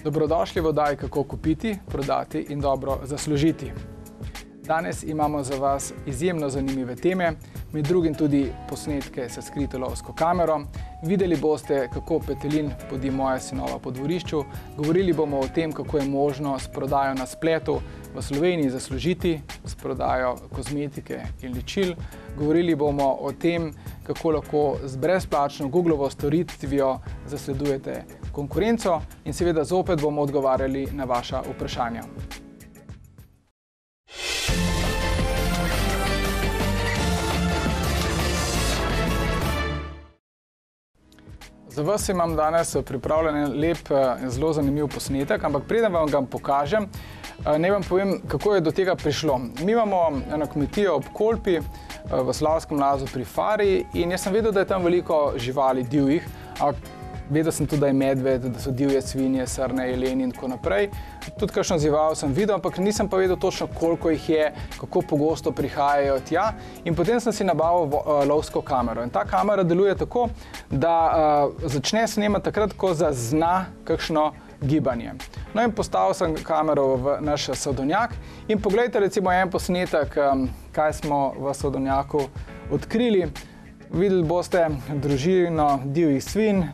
Dobrodošli v oddaji Kako kupiti, prodati in dobro zaslužiti. Danes imamo za vas izjemno zanimive teme, med drugim tudi posnetke s skrito lovsko kamero. Videli boste, kako petelin podi moja sinova po dvorišču. Govorili bomo o tem, kako je možno s prodajo na spletu v Sloveniji zaslužiti, s prodajo kozmetike in ličil. Govorili bomo o tem, kako lahko z brezplačno Googlovo storitvijo zasledujete konkurenco in seveda zopet bomo odgovarjali na vaša vprašanja. Za vas imam danes pripravljen lep in zelo zanimiv posnetek, ampak preden vam ga pokažem, naj vam povem, kako je do tega prišlo. Mi imamo eno kmetijo ob Kolpi v Slavskem Lazu pri Fari in jaz sem vedel, da je tam veliko živali divjih, ampak vedel sem tudi, da je medved, da so divje svinje, srne, jeleni in tako naprej. Tudi kakšno žival sem videl, ampak nisem pa vedel točno, koliko jih je, kako pogosto prihajajo tja. In potem sem si nabavil lovsko kamero. In ta kamera deluje tako, da začne snemati takrat, ko zazna kakšno gibanje. No in postavil sem kamero v naš sadovnjak in poglejte recimo en posnetek, kaj smo v sadovnjaku odkrili. Videli boste družino divjih svinj,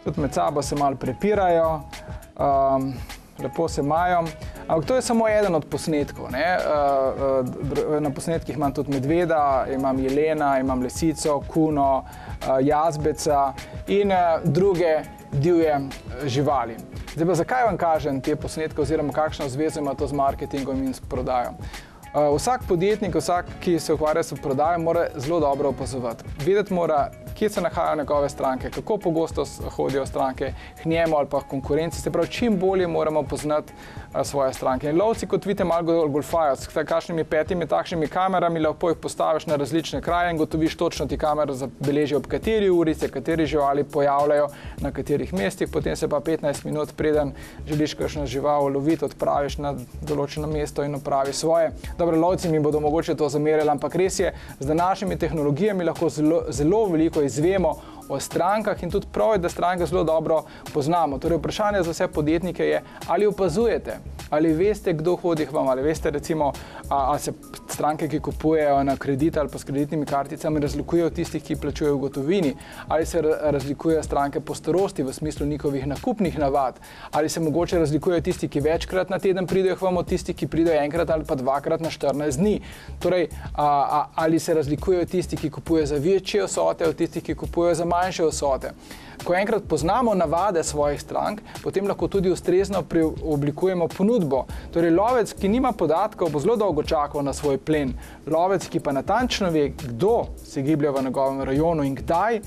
tudi med sabo se malo prepirajo, lepo se imajo. Ampak to je samo eden od posnetkov. Na posnetkih imam tudi medveda, imam jelena, imam lisico, kuno, jazbeca in druge divje živali. Zdaj pa zakaj vam kažem te posnetke oziroma kakšno zvezo ima to z marketingom in s prodajo? Vsak podjetnik, vsak, ki se ukvarja s prodajo, mora zelo dobro opazovati. Vedeti mora, kje se nahajajo njegove stranke, kako pogosto hodijo stranke k njemu ali pa k konkurenci. Se pravi, čim bolje moramo poznati svoje stranke. In lovci, kot vidite, malo golfajo, s kakšnimi 5 takšnimi kamerami, lahko jih postaviš na različne kraje in gotoviš točno ti kamera zabeleži, ob kateri uri se kateri živali pojavljajo, na katerih mestih, potem se pa 15 minut, preden želiš kakšno žival loviti, odpraviš na določeno mesto in opraviš svoje. Dobro, lovci mi bodo mogoče to zamerili, ampak res je, z današnjimi tehnologijami lahko zelo veliko izvemo o strankah in tudi prav je, da stranke zelo dobro poznamo. Torej, vprašanje za vse podjetnike je, ali opazujete, ali veste, kdo hodi k vam, ali veste recimo, ali se stranke, ki kupujejo na kredit ali pa s kreditnimi karticami, razlikujejo od tistih, ki plačujejo v gotovini, ali se razlikujejo stranke po starosti v smislu njihovih nakupnih navad, ali se mogoče razlikujejo tisti, ki večkrat na teden pridejo k vam, od tistih, ki pridejo enkrat ali pa dvakrat na 14 dni. Torej, ali se razlikujejo tisti, ki kupujejo za večje vsote, od tistih, ki kupujejo za manjše vsote. Ko enkrat poznamo navade svojih strank, potem lahko tudi ustrezno preoblikujemo ponudbo. Torej, lovec, ki nima podatkov, bo zelo dolgo čakal na svoj plen. Lovec, ki pa natančno ve, kdo se giblje v njegovem rajonu in kdaj,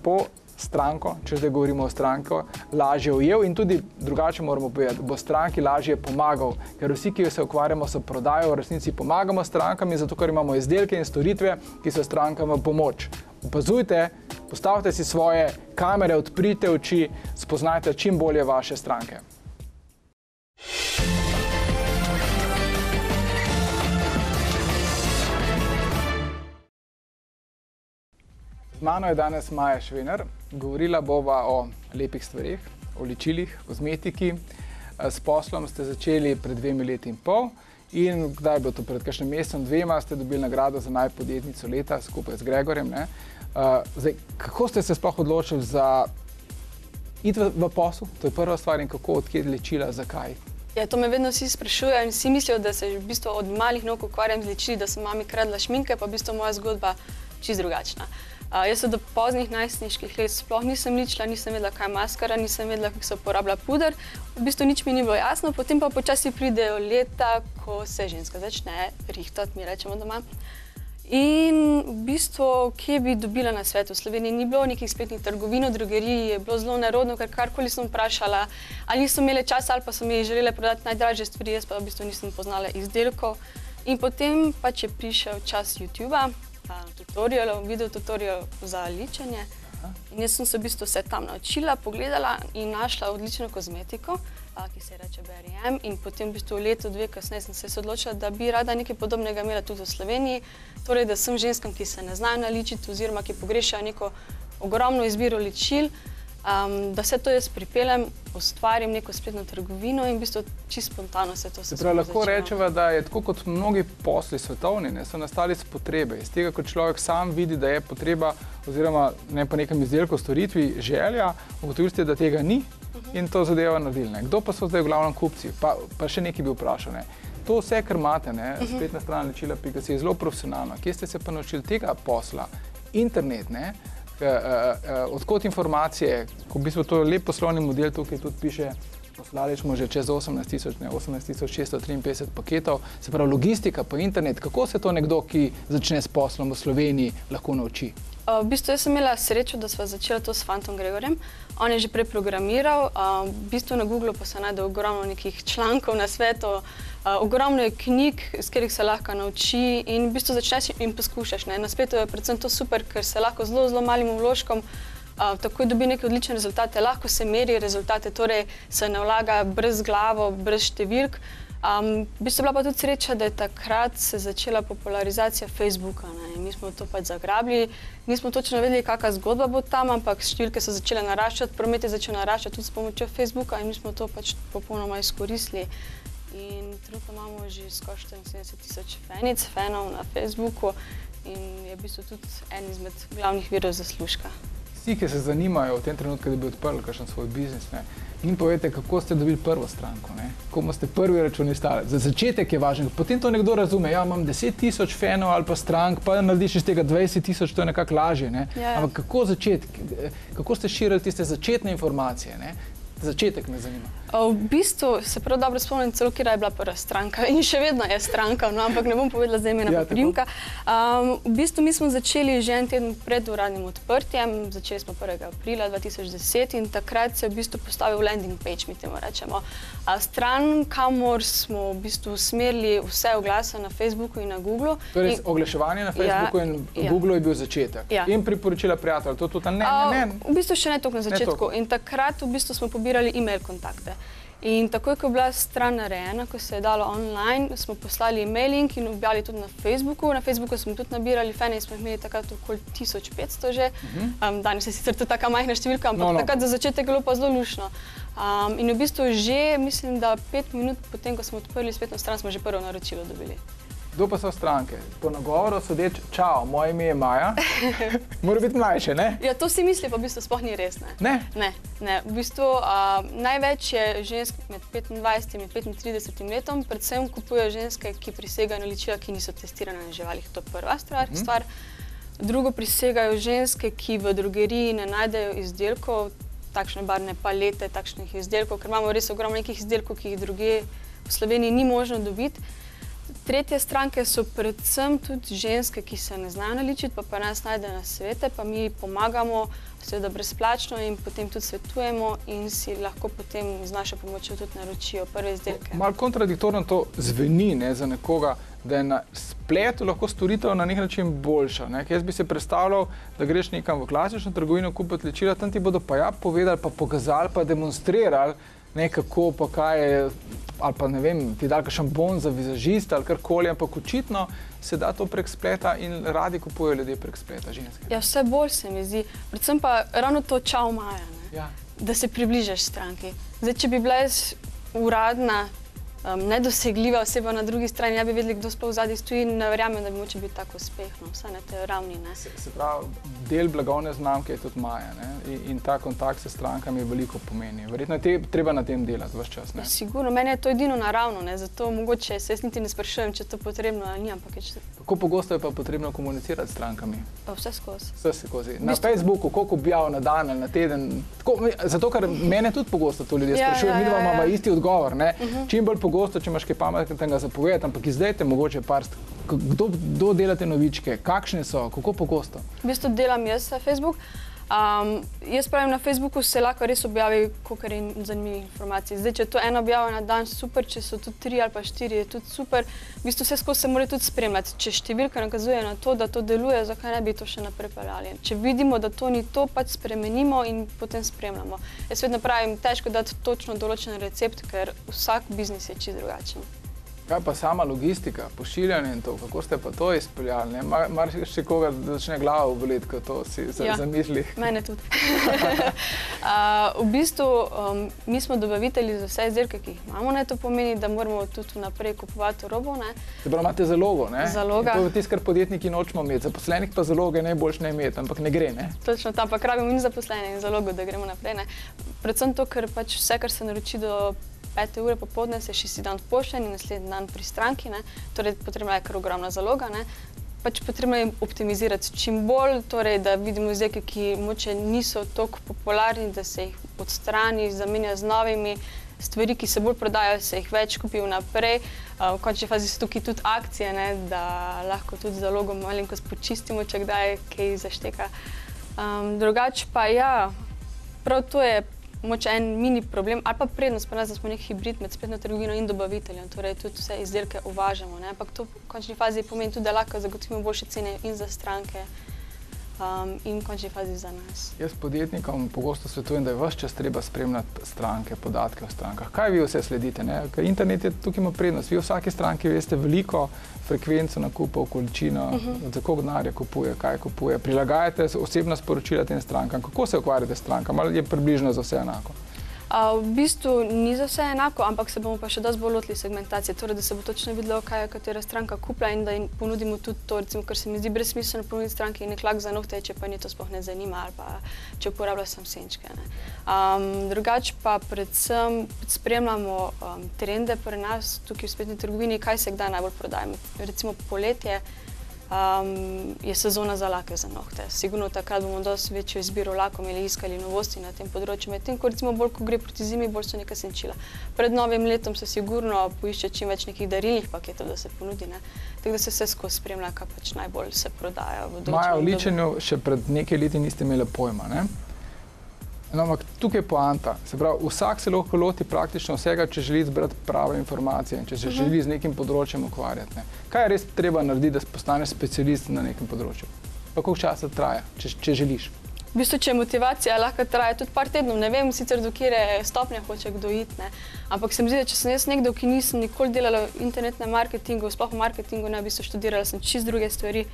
bo stranko, če zdaj govorimo o stranko, lažje ujel in tudi drugače moramo povedati, bo stranki lažje pomagal, ker vsi, ki se ukvarjamo s prodajo, v resnici pomagamo strankam, zato ker imamo izdelke in storitve, ki so strankam v pomoč. Opazujte, postavite si svoje kamere, odprite oči, spoznajte čim bolje vaše stranke. Z mano je danes Maja Švener. Govorila bova o lepih stvareh, o ličilih, kozmetiki. S poslom ste začeli pred 2 leti in pol in kdaj je bilo to, pred kakšnim mesecem, 2 ste dobili nagrado za najpodjetnico leta skupaj z Gregorjem. Zdaj, kako ste se sploh odločili za iti v posel? To je prva stvar in kako, odkje ličila, zakaj? Ja, to me vedno vsi sprašujejo in vsi mislijo, da se v bistvu od malih nog ukvarjam z ličili, da sem mami kradla šminke, pa v bistvu moja zgodba čisto drugačna. Jaz se do poznih najstniških let sploh nisem ličila, nisem vedela, kaj je maskara, nisem vedela, kako se uporablja puder. V bistvu nič mi ni bilo jasno, potem pa počasi pridejo leta, ko se ženska začne rihtati, mi rečemo doma. In v bistvu, kje bi dobila na svetu? V Sloveniji ni bilo nekih spletnih trgovin, v drogeriji je bilo zelo nerodno, ker karkoli sem vprašala, ali niso imele časa ali pa so mi želele prodati najdražje stvari, jaz pa v bistvu nisem poznala izdelkov. In potem pač je prišel čas YouTubea, video tutorial za ličenje. In jaz sem se v bistvu vse tam naučila, pogledala in našla odlično kozmetiko, ki se reče Berry M. In potem v bistvu leto, 2 kasneje sem se odločila, da bi rada nekaj podobnega imela tudi v Sloveniji. Torej, da sem ženskam, ki se ne znajo naličiti oziroma ki pogrešajo neko ogromno izbiro ličil, da vse to jaz pripeljem, ustvarim neko spletno trgovino in v bistvu čisto spontano se to Se pravi, lahko rečeva, da je tako kot mnogi posli svetovni, so nastali iz potrebe. Iz tega, ko človek sam vidi, da je potreba oziroma ne po nekem izdelku, storitvi, želja, ugotovili ste, da tega ni in to zadeva naredili. Kdo pa so zdaj v glavnem kupci? Pa še nekaj bi vprašal. To vse, kar imate, spletna stran Ličila.si je zelo profesionalna. Kje ste se pa naučili tega posla? Internet, odkot informacije, ko v bistvu to je lep poslovni model, tukaj tudi piše, poslali smo že čez 18.653 paketov, se pravi logistika po internet, kako se to nekdo, ki začne s poslom v Sloveniji, lahko nauči? V bistvu jaz sem imela srečo, da sva začela to s fantom Gregorjem. On je že prej programiral, v bistvu na Googlu pa se najde ogromno nekih člankov na svetu, ogromno je knjig, s katerih se lahko nauči in v bistvu začneš in poskušaš. Na spletu je predvsem to super, ker se lahko zelo malim vložkom takoj dobi neke odlične rezultate, lahko se meri rezultate, torej se ne vlaga brez glavo, brez številk. V bistvu bila pa tudi sreča, da je takrat se začela popularizacija Facebooka. Mi smo to pač zagrabili, nismo točno vedeli, kakšna zgodba bo tam, ampak številke so začele naraščati, promet je začel naraščati tudi s pomočjo Facebooka in mi smo to pač popolnoma izkoristili. In trenutno imamo že skoraj 74.000 fanov na Facebooku in je v bistvu tudi en izmed glavnih virov zaslužka. Vsi, ki se zanimajo v tem trenutku, da bi odprli kakšen svoj biznis, in povejte, kako ste dobili prvo stranko, komu ste prvi računi stali. Za začetek je važno, potem to nekdo razume, ja, imam 10.000 fanov ali pa strank, pa narediš iz tega 20.000, to je nekako lažje, Ampak kako začeti, kako ste širili tiste začetne informacije, Začetek me zanima. V bistvu se prav dobro spomnim celo, kjer je bila prva stranka in še vedno je stranka, ampak ne bom povedala zdaj imena pa priimka. V bistvu mi smo začeli že en teden pred uradnim odprtjem, začeli smo 1. aprila 2010 in takrat se je v bistvu postavil landing page, mi temu rečemo. Stran, kamor smo v bistvu usmerili vse oglase na Facebooku in na Googlu. Torej oglaševanje na Facebooku in Googlu je bil začetek. In priporočila prijatelja, to tudi ne? V bistvu še ne toliko na začetku in takrat v bistvu smo pobirali e-mail kontakte. In takoj, ko je bila stran narejena, ko se je dalo online, smo poslali e-mailing in objavili tudi na Facebooku. Na Facebooku smo tudi nabirali fane in smo imeli takrat okoli 1500 že. Danes je sicer to taka majhna številka, ampak takrat za začetek je bilo pa zelo lušno. In v bistvu že, mislim, da 5 minut potem, ko smo odprli spletno stran, smo že prvo naročilo dobili. Kdo pa so stranke? Po nagovoru sodeč, čao, moje ime je Maja. Mora biti mlajše, ne? Ja, to si misli, pa v bistvu sploh ni res, Ne? Ne. V bistvu največ je žensk med 25 in 35 letom, predvsem kupujejo ženske, ki prisegajo na ličila, ki niso testirane na živalih. To je prva stvar. Drugo, prisegajo ženske, ki v drogeriji ne najdejo izdelkov, takšne barvne palete, takšnih izdelkov, ker imamo res ogromno nekih izdelkov, ki jih drugje v Sloveniji ni možno dobiti. Tretje stranke so predvsem tudi ženske, ki se ne znajo naličiti, pa nas najde na svete, pa mi pomagamo, seveda brezplačno in potem tudi svetujemo in si lahko potem z našo pomočjo tudi naročijo prve izdelke. Malo kontradiktorno to zveni za nekoga, da je na spletu lahko storitev na nek način boljša. Jaz bi se predstavljal, da greš nekam v klasično trgovino kupiti ličila, tam ti bodo pa povedali, pa pokazali, pa demonstrirali, kako pa kaj je, ali pa ne vem, ti dal kakšen bon za vizažista ali karkoli, ampak očitno se da to prek spleta in radi kupujejo ljudje prek spleta, ženske. Ja, vse bolj se mi zdi. Predvsem pa ravno to čao Maja, da se približaš stranki. Zdaj, če bi bila jaz uradna, nedosegljiva oseba na drugi strani, ja bi vedeli, kdo sploh zadaj stoji in ne verjamem, da bi moče biti tako uspešno, vsaj na tej ravni. Se pravi, del blagovne znamke je tudi Maja in ta kontakt s strankami veliko pomeni. Verjetno je treba na tem delati ves čas. Sigurno, meni je to edino naravno, zato mogoče se jaz niti ne sprašujem, če to potrebno ali ni, ampak je. Kako pogosto je pa potrebno komunicirati s strankami? Vse skozi. Vse skozi. Na Facebooku, koliko objav na dan ali na teden? Zato, ker mene tudi pogosto to ljudje sprašujejo, mi imamo isti odgovor. Čim bolj pogosto, če imaš kaj pametnega zapovedati, ampak izdajte mogoče par kdo delate novičke, kakšne so, kako pogosto? V bistvu delam jaz na Facebook. Jaz pravim, na Facebooku se lahko res objavi kakor zanimivih informacij. Zdaj, če je to ena objava na dan, super, če so tudi 3 ali pa 4, je tudi super. V bistvu vse skozi se mora tudi spremljati. Če številka nakazuje na to, da to deluje, zakaj ne bi to še naprej peljali? Če vidimo, da to ni to, pač spremenimo in potem spremljamo. Jaz vedno pravim, težko dati točno določen recept, ker vsak biznis je čisto drugačen. Kaj pa sama logistika, pošiljanje in to, kako ste pa to izpeljali? Mar še koga začne glavo boleti, ko to si zamisli? Mene tudi. V bistvu, mi smo dobavitelji za vse izdelke, ki jih imamo, to pomeni, da moramo tudi naprej kupovati robo. Se pravi, imate zalogo, ne? Zaloga. To je tisto, kar podjetniki nočemo imeti. Zaposlenih pa zaloge najboljše ne imeti, ampak ne gre, ne? Točno, tam pa rabimo in zaposlene in zalogo, da gremo naprej, ne? Predvsem to, ker pač vse, kar se naroči do 5 ure popoldne, se še si dan v pošten in naslednji dan pri stranki, ne? Torej, potrebna je kar ogromna zaloga, ne? Pač potrebno je optimizirati čim bolj, torej, da vidimo izdelke, ki mogoče niso toliko popularni, da se jih odstrani, zamenja z novimi stvari, ki se bolj prodajajo, se jih več kupi vnaprej. V končni fazi so tukaj tudi akcije, ne? Da lahko tudi zalogo malenkost počistimo, če kdaj kaj zašteka. Drugače pa ja, prav to je mogoče en mini problem, ali pa prednost pri nas, da smo nek hibrid med spletno trgovino in dobaviteljem, torej tudi vse izdelke uvažamo, ne? Ampak to v končni fazi pomeni tudi, da lahko zagotovimo boljše cene in za stranke in v končni fazi za nas. Jaz podjetnikom pogosto svetujem, da je ves čas treba spremljati stranke, podatke o strankah. Kaj vi vse sledite, ne? Ker internet je tukaj ima prednost. Vi v vsaki stranki veste veliko frekvenco nakupov, količino, za koliko denarja kupuje, kaj kupuje. Prilagajate osebna sporočila tem strankam. Kako se ukvarjate s strankami? Ali je približno za vse enako? V bistvu ni za vse enako, ampak se bomo pa še dosti bolj lotili segmentacije, torej da se bo točno videlo, kaj je katera stranka kupila in da jim ponudimo tudi to, recimo, ker se mi zdi brezsmiselno ponuditi stranki nek lak za nohte, če pa nje to sploh ne zanima ali pa če uporablja sam senčke, ne. Drugače pa predvsem spremljamo trende pri nas tukaj v spletni trgovini, kaj se kdaj najbolj prodaja. Recimo poletje je sezona za lake za nohte. Sigurno takrat bomo dosti večjo izbiro lakov imeli, iskali novosti na tem področju. Medtem ko recimo bolj, ko gre proti zimi, bolj so neka senčila. Pred novim letom se sigurno poišče čim več nekih darilnih paketov, da se ponudi, ne. Tako da se vse skozi spremlja, kaj pač najbolj se prodaja. Maja, o ličenju še pred nekaj leti niste imeli pojma, ne? No, ampak tukaj je poanta. Se pravi, vsak se lahko loti praktično vsega, če želi zbrati prave informacije in če se želi z nekim področjem ukvarjati, ne. Kaj je res treba narediti, da postaneš specialist na nekem področju? Pa koliko časa traja, če želiš? V bistvu, če motivacija lahko traja tudi par tednov, ne vem sicer do katere stopnje hoče kdo iti, ne. Ampak se mi zdi, da če sem jaz nekdo, ki nisem nikoli delala v internetnem marketingu, sploh v marketingu, ne, v bistvu študirala sem čisto druge stvari.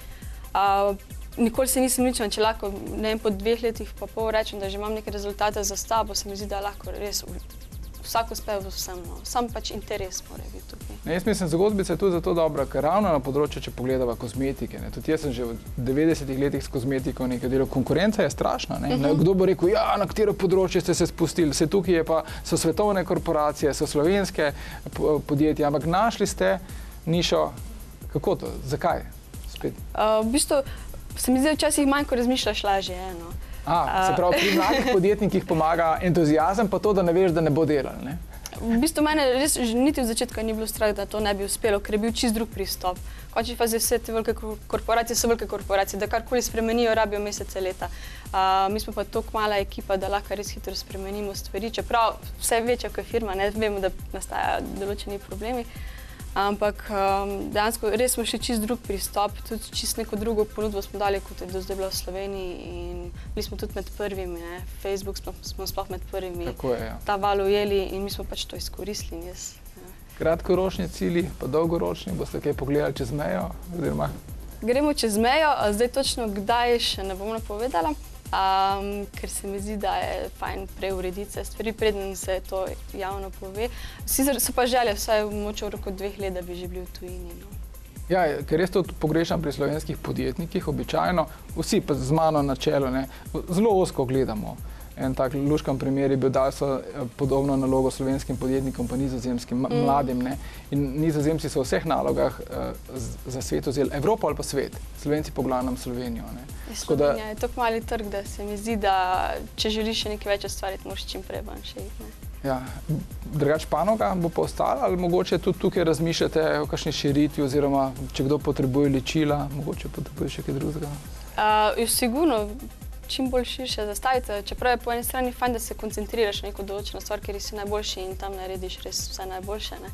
Nikoli se nisem ničila, če lahko, ne vem, po 2 letih pa pol rečem, da že imam neke rezultate za sabo, se mi zdi, da lahko res vsak uspe v vsem, no. Sam pač interes mora biti tukaj. Jaz mislim, zgodbica je tudi zato dobra, ker ravno na področju, če pogledava kozmetike, ne, tudi jaz sem že v 90-ih letih s kozmetiko nekaj delal. Konkurenca je strašna, ne. Kdo bo rekel, ja, na katero področje ste se spustili, se tukaj je pa, so svetovne korporacije, so slovenske podjetja, ampak našli ste nišo, kako to, zakaj? Spet. V bistvu, se mi zdi, včasih manj, ko razmišljaš, lažje je, no. Se pravi, pri mladih podjetnikih pomaga entuziazem, pa to, da ne veš, da ne bo delal, ne? V bistvu mene res niti od začetka ni bilo strah, da to ne bi uspelo, ker je bil čist drug pristop. V končni fazi vse te velike korporacije so velike korporacije, da karkoli spremenijo, rabijo mesece, leta. Mi smo pa toliko mala ekipa, da lahko res hitro spremenimo stvari, čeprav vse večja kot firma, ne, vemo, da nastajajo določeni problemi. Ampak dejansko res smo še čist drug pristop, tudi čist neko drugo ponudbo smo dali, kot je do zdaj bila v Sloveniji in bili smo tudi med prvimi, ne. Facebook smo sploh med prvimi ta val ujeli in mi smo pač to izkoristili. Kratkoročni cilji, pa dolgoročni, boste kaj pogledali čez mejo? Gremo čez mejo, zdaj točno kdaj še ne bom napovedala, ker se mi zdi, da je fajn preurediti stvari, preden se to javno pove. Sicer so pa želje, vsaj mogoče v roku 2 let, da bi že bili v tujini, no. Ja, ker res to pogrešam pri slovenskih podjetnikih, običajno, vsi pa z mano na čelu, ne, zelo ozko gledamo. En tak luškan primer je bil, dali so podobno nalogo slovenskim podjetnikom, pa nizozemskim, mladim, ne. In nizozemci so v vseh nalogah za svet vzeli Evropo ali pa svet. Slovenci po glavnem Slovenijo, ne. Slovenija je tako mali trg, da se mi zdi, da če želiš še nekaj več ustvariti, moraš čim prej ven še iti, ne. Ja, drugače panoga bo pa ostala ali mogoče tudi tukaj razmišljate o kakšni širitvi oziroma če kdo potrebuje ličila, mogoče potrebuje še kaj drugega? Sigurno čim bolj širše zastaviti, čeprav je po eni strani fajn, da se koncentriraš na neko določeno stvar, ker si najboljši in tam narediš res vse najboljše, ne.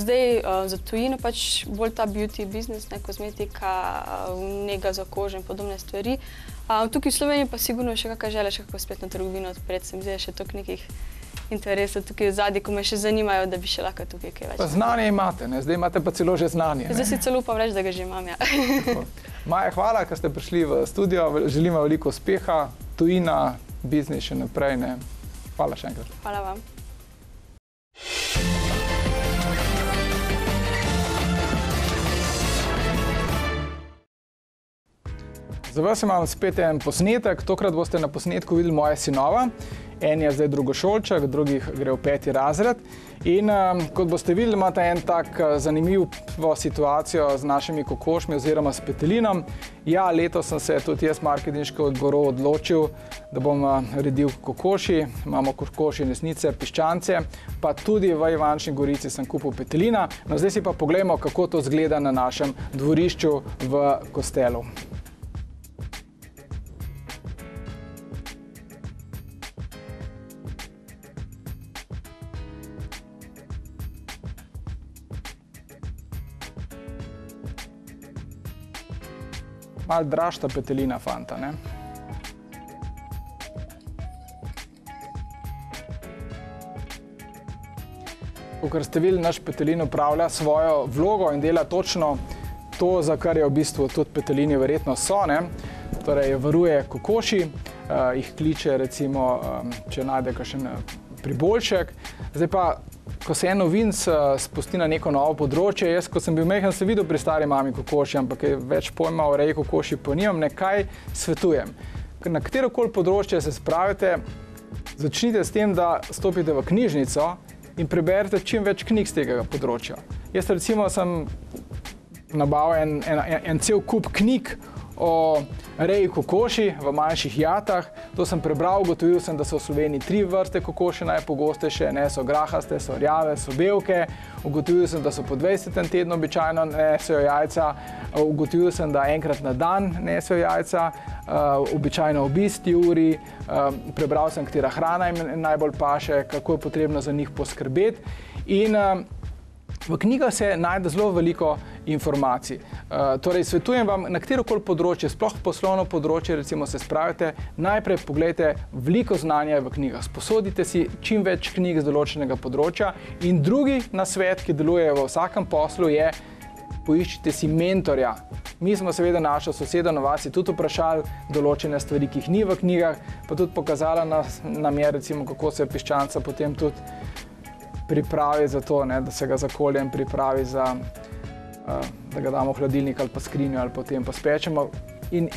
Zdaj za tujino pač bolj ta beauty business, ne, kozmetika, nega za kožo in podobne stvari. Tukaj v Sloveniji pa sigurno še kakšna želja, še kako spletno trgovino odpreti, se mi zdi, še toliko nekih interesov tukaj v zadnji, ko me še zanimajo, da bi še lahko tukaj kaj več. Pa znanje imate, ne? Zdaj imate pa celo že znanje. Zdaj si celo upam reči, da ga že imam, ja. Maja, hvala, ker ste prišli v studio. Želimo veliko uspeha, tujina, biznis še naprej. Ne? Hvala še enkrat. Hvala vam. Za vas imam spet en posnetek. Tokrat boste na posnetku videli moje sinova. En je zdaj drugošolček, drugi gre v 5. razred. In kot boste videli, imate en tak zanimivo situacijo z našimi kokošmi oziroma s petelinom. Ja, letos sem se tudi jaz marketinško odboru odločil, da bom redil kokoši. Imamo kokoši nesnice, piščance, pa tudi v Ivančni Gorici sem kupil petelina. No, zdaj si pa poglejmo, kako to zgleda na našem dvorišču v Kostelu. Malo dražta petelina, fanta, ne? Kakor ste videli, naš petelin opravlja svojo vlogo in dela točno to, za kar je v bistvu tudi petelini verjetno so, ne? Torej, varuje kokoši, jih kliče, recimo, če najde kakšen priboljšek. Zdaj pa, ko se en novinc spusti na neko novo področje, jaz, ko sem bil majhen, sem videl pri stari mami kokoši, ampak je več pojma o reji kokoši pa nimam, nekaj svetujem. Na katerokoli področje se spravite, začnite s tem, da stopite v knjižnico in preberete čim več knjig z tega področja. Jaz recimo sem nabavil en cel kup knjig o reji kokoši v manjših jatah. To sem prebral, ugotovil sem, da so v Sloveniji 3 vrste kokoši najpogostejše, ne, so grahaste, so rjave, so belke. Ugotovil sem, da so po 20. tednu običajno nesejo jajca. Ugotovil sem, da enkrat na dan nesejo jajca, običajno ob isti uri. Prebral sem, katera hrana jim najbolj paše, kako je potrebno za njih poskrbeti. In v knjigah se najde zelo veliko informacij. Torej, svetujem vam, na katerokoli področje, sploh poslovno področje, recimo se spravite, najprej pogledajte veliko znanja v knjigah. Sposodite si čim več knjig z določenega področja. In drugi nasvet, ki deluje v vsakem poslu, je poiščite si mentorja. Mi smo seveda našo sosedo na vasi tudi vprašali določene stvari, ki jih ni v knjigah, pa tudi pokazala nam je, recimo, kako se piščanca potem tudi pripravi za to, ne, da se ga zakolje in pripravi za, da ga damo v hladilnik ali pa skrinjo ali potem pa spečemo. In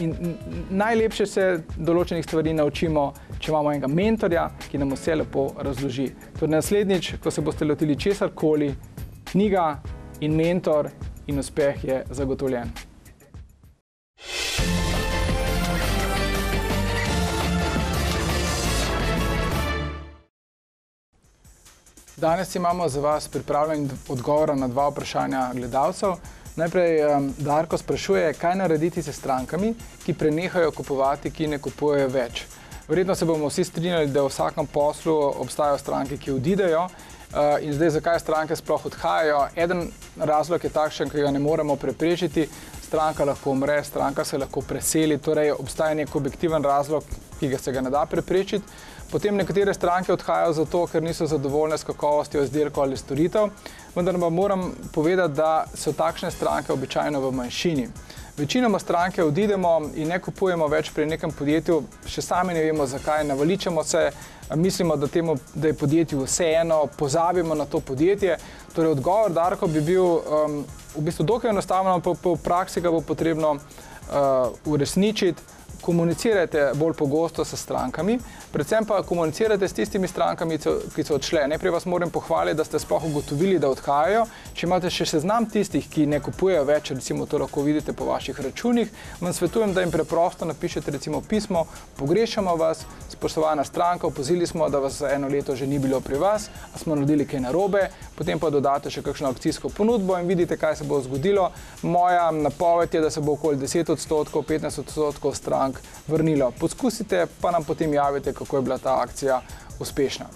najlepše se določenih stvari naučimo, če imamo enega mentorja, ki nam vse lepo razloži. Torej naslednjič, ko se boste lotili česarkoli, knjiga in mentor in uspeh je zagotovljen. Danes imamo za vas pripravljen odgovor na 2 vprašanja gledalcev. Najprej Darko sprašuje, kaj narediti s strankami, ki prenehajo kupovati, ki ne kupujejo več. Verjetno se bomo vsi strinjali, da v vsakem poslu obstajajo stranke, ki odidejo. In zdaj, zakaj stranke sploh odhajajo? Eden razlog je takšen, ki ga ne moremo preprečiti. Stranka lahko umre, stranka se lahko preseli, torej obstaja nek objektiven razlog, ki se ga ne da preprečiti. Potem nekatere stranke odhajajo zato, ker niso zadovoljne s kakovostjo izdelkov ali storitev, vendar pa moram povedati, da so takšne stranke običajno v manjšini. Večinoma stranke odidemo in ne kupujemo več pri nekem podjetju, še sami ne vemo zakaj, naveličamo se, mislimo, da je podjetju vseeno, pozabimo na to podjetje. Torej odgovor, Darko, bi bil v bistvu dokaj enostavno, pa v praksi ga bo potrebno uresničiti. Komunicirajte bolj pogosto s strankami, predvsem pa komunicirajte s tistimi strankami, ki so odšle. Najprej vas moram pohvaliti, da ste sploh ugotovili, da odhajajo. Če imate še seznam tistih, ki ne kupujejo več, recimo to lahko vidite po vaših računih, vam svetujem, da jim preprosto napišete recimo pismo, pogrešamo vas, spoštovana stranka, opazili smo, da vas za 1 leto že ni bilo pri vas, a smo naredili kaj narobe, potem pa dodate še kakšno akcijsko ponudbo in vidite, kaj se bo zgodilo. Moja napoved je, da se bo okoli 10%, 15% strank vrnilo. Poskusite, pa nam potem javite, kako je bila ta akcija uspešna.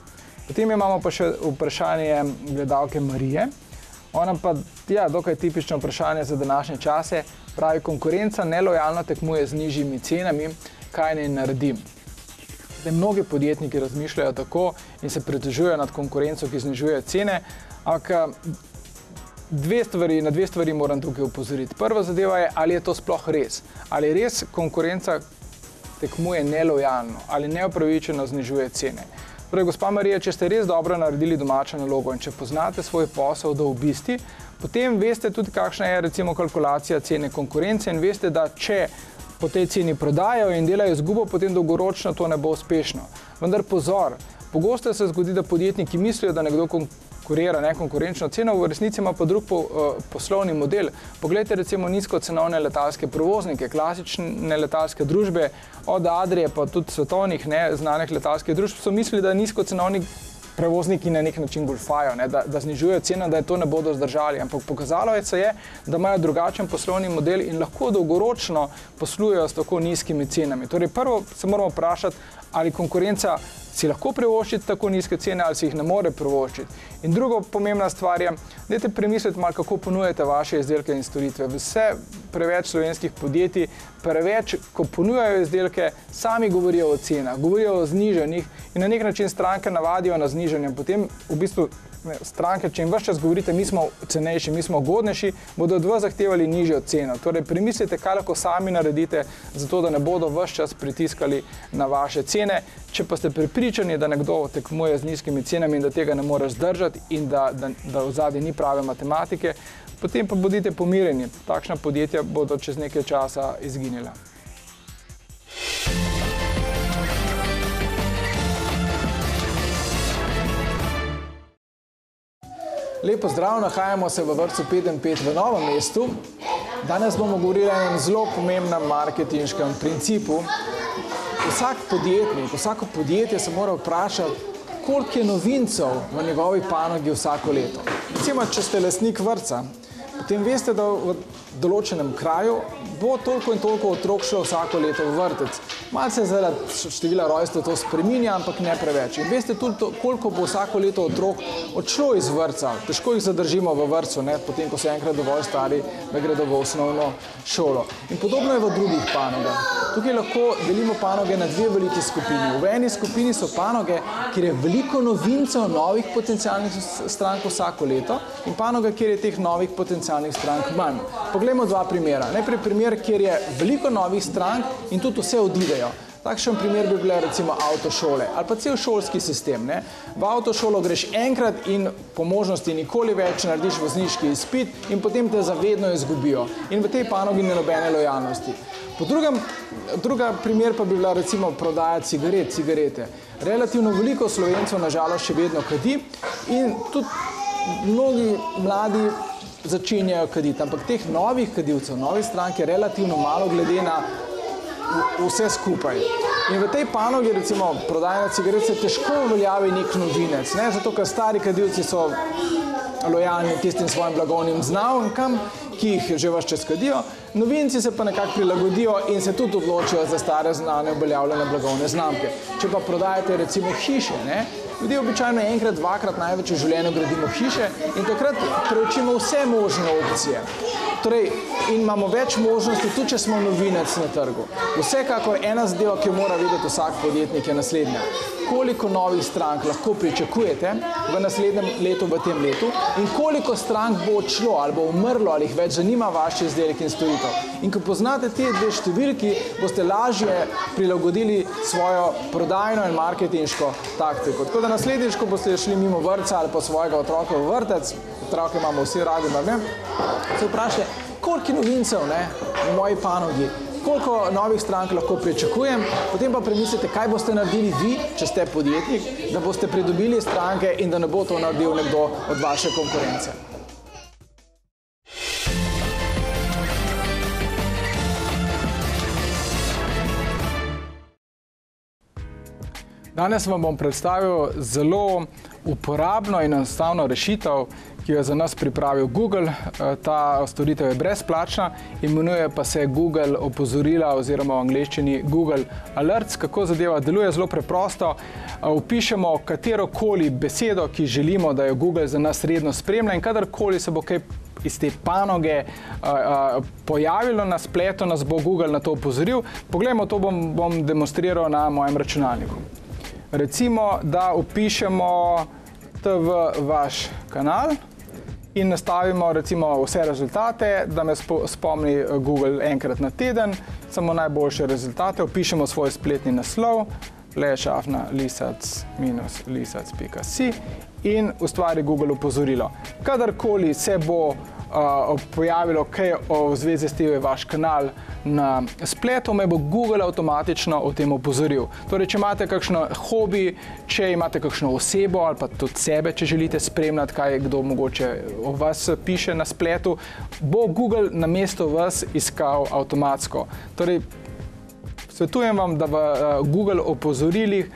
Potem imamo pa še vprašanje gledalke Marije. Ona pa, ja, dokaj tipično vprašanje za današnje čase, pravi, konkurenca nelojalno tekmuje z nižjimi cenami, kaj naj naredim? Mnogi podjetniki razmišljajo tako in se pritožujejo nad konkurenco, ki znižuje cene, ampak na dve stvari moram tukaj opozoriti. Prva zadeva je, ali je to sploh res. Ali res konkurenca tekmuje nelojalno ali neupravičeno znižuje cene. Torej, gospa Marija, če ste res dobro naredili domačo nalogo in če poznate svoj posel do obisti, potem veste tudi, kakšna je recimo kalkulacija cene konkurence in veste, da če po tej ceni prodajajo in delajo izgubo, potem dolgoročno to ne bo uspešno. Vendar pozor, pogosto se zgodi, da podjetniki mislijo, da nekdo konkurira nekonkurenčno ceno, v resnici ima pa drug poslovni model. Poglejte recimo nizkocenovne letalske prevoznike, klasične letalske družbe, od Adrije pa tudi svetovnih znanih letalskih družb, so mislili, da nizkocenovni prevozniki na nek način golfajo, da znižujejo ceno, da je to ne bodo zdržali. Ampak pokazalo se je, da imajo drugačen poslovni model in lahko dolgoročno poslujejo s tako nizkimi cenami. Torej, prvo se moramo vprašati, ali konkurenca si lahko privoščiti tako nizke cene ali si jih ne more privoščiti. In drugo pomembna stvar je, dajte premisliti malo, kako ponujate vaše izdelke in storitve. Vse preveč slovenskih podjetij, preveč, ko ponujajo izdelke, sami govorijo o cenah, govorijo o znižanjih in na nek način stranke navadijo na znižanje. Potem v bistvu stranke, če jim ves čas govorite, mi smo cenejši, mi smo ugodnejši, bodo od vas zahtevali nižjo ceno. Torej, premislite, kaj lahko sami naredite, zato da ne bodo ves čas pritiskali na vaše cene. Če pa ste prepričani, da nekdo tekmuje z nizkimi cenami in da tega ne more zdržati in da v zadnji ni prave matematike, potem pa bodite pomirjeni. Takšna podjetja bodo čez nekaj časa izginila. Lepo zdrav, nahajamo se v vrtcu 5&5 v Novem mestu. Danes bomo govorili o enem zelo pomembnem marketinškem principu. Vsako podjetje se mora vprašati, koliko je novincev v njegovi panogi vsako leto. Recimo, če ste lastnik vrtca, potem veste, da v določenem kraju bo toliko in toliko otrok šlo vsako leto v vrtec. Malce zaradi števila rojstev to spreminja, ampak ne preveč. In veste tudi, koliko bo vsako leto otrok odšlo iz vrtca. Težko jih zadržimo v vrtcu, potem ko so enkrat dovolj stari, da gredo v osnovno šolo. In podobno je v drugih panogah. Tukaj lahko delimo panoge na dve veliki skupini. V eni skupini so panoge, kjer je veliko novincev, novih potencialnih strank vsako leto in panoga, kjer je teh novih potencialnih strank manj. Poglejmo dva primera. Najprej primer, kjer je veliko novih strank in tudi vse odidejo. Takšen primer bi bile recimo avtošole ali pa cel šolski sistem. V avtošolo greš enkrat in po možnosti nikoli več narediš vozniški izpit in potem te zavedno izgubijo. In v tej panogi ni nobene lojalnosti. Druga primer pa bi bila recimo prodaja cigarete. Relativno veliko Slovencev nažalost še vedno kadi in tudi mnogi mladi začenjajo kaditi, ampak teh novih kadilcev, novih strank je relativno malo glede na vse skupaj. In v tej panogi, recimo prodaja cigaret, se težko uveljavi nek novinec, zato ker stari kadilci so lojalni tistim svojim blagovnim znamkam, ki jih že ves čas kadijo, novinci se pa nekako prilagodijo in se tudi odločijo za stare znane uveljavljene blagovne znamke. Če pa prodajate recimo hiše, ljudje običajno enkrat, dvakrat največ v življenju gradimo hiše in takrat preučimo vse možne opcije. Torej, in imamo več možnosti, tudi če smo novinec na trgu. Vsekakor ena zadeva, ki jo mora vedeti vsak podjetnik, je naslednja. Koliko novih strank lahko pričakujete v naslednjem letu, v tem letu in koliko strank bo odšlo ali bo umrlo ali jih več zanima vaš izdelek in storitev. In ko poznate te dve številki, boste lažje prilagodili svojo prodajno in marketinško taktiko. Tako da naslednjič, ko boste šli mimo vrtca ali pa svojega otroka v vrtec, otroke imamo vsi radi, se vprašajte, koliko novincev v moji panogi, koliko novih strank lahko pričakujem, potem pa premislite, kaj boste naredili vi, če ste podjetnik, da boste pridobili stranke in da ne bo to naredil nekdo od vaše konkurence. Danes vam bom predstavil zelo uporabno in enostavno rešitev, ki jo je za nas pripravil Google. Ta storitev je brezplačna, imenuje pa se Google opozorila oziroma v angleščini Google Alerts. Kako zadeva deluje? Zelo preprosto. Vpišemo katerokoli besedo, ki želimo, da jo Google za nas redno spremlja in kadarkoli se bo kaj iz te panoge pojavilo na spletu, nas bo Google na to opozoril. Poglejmo, to bom demonstriral na mojem računalniku. Recimo, da vpišemo v vaš kanal in nastavimo recimo vse rezultate, da me spomni Google enkrat na teden, samo najboljše rezultate, vpišemo svoj spletni naslov, lisac-lisac.si in ustvari Google opozorilo. Kadarkoli se bo pojavilo kaj v zvezi s tem vaš kanal na spletu, me bo Google avtomatično o tem opozoril. Torej, če imate kakšno hobi, če imate kakšno osebo ali pa tudi sebe, če želite spremljati, kaj kdo mogoče o vas piše na spletu, bo Google namesto vas iskal avtomatsko. Torej, svetujem vam, da v Google opozorilih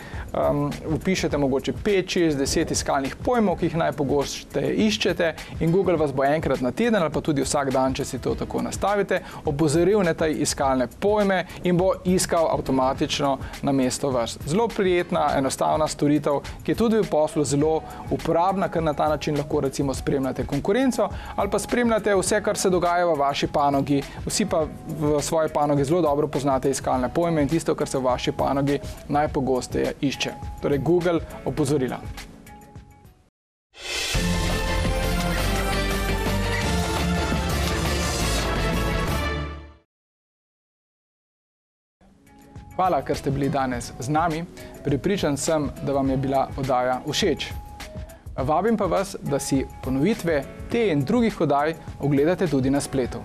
vpišete mogoče 5, 6, 10 iskalnih pojmov, ki jih najpogosteje iščete in Google vas bo enkrat na teden ali pa tudi vsak dan, če si to tako nastavite, opozoril na te iskalne pojme in bo iskal avtomatično namesto vas. Zelo prijetna, enostavna storitev, ki je tudi v poslu zelo uporabna, ker na ta način lahko recimo spremljate konkurenco ali pa spremljate vse, kar se dogaja v vaši panogi. Vsi pa v svoji panogi zelo dobro poznate iskalne pojme in tisto, kar se v vaši panogi najpogosteje išče. Torej, Google opozorila. Hvala, ker ste bili danes z nami. Prepričan sem, da vam je bila oddaja všeč. Vabim pa vas, da si ponovitve te in drugih oddaj ogledate tudi na spletu.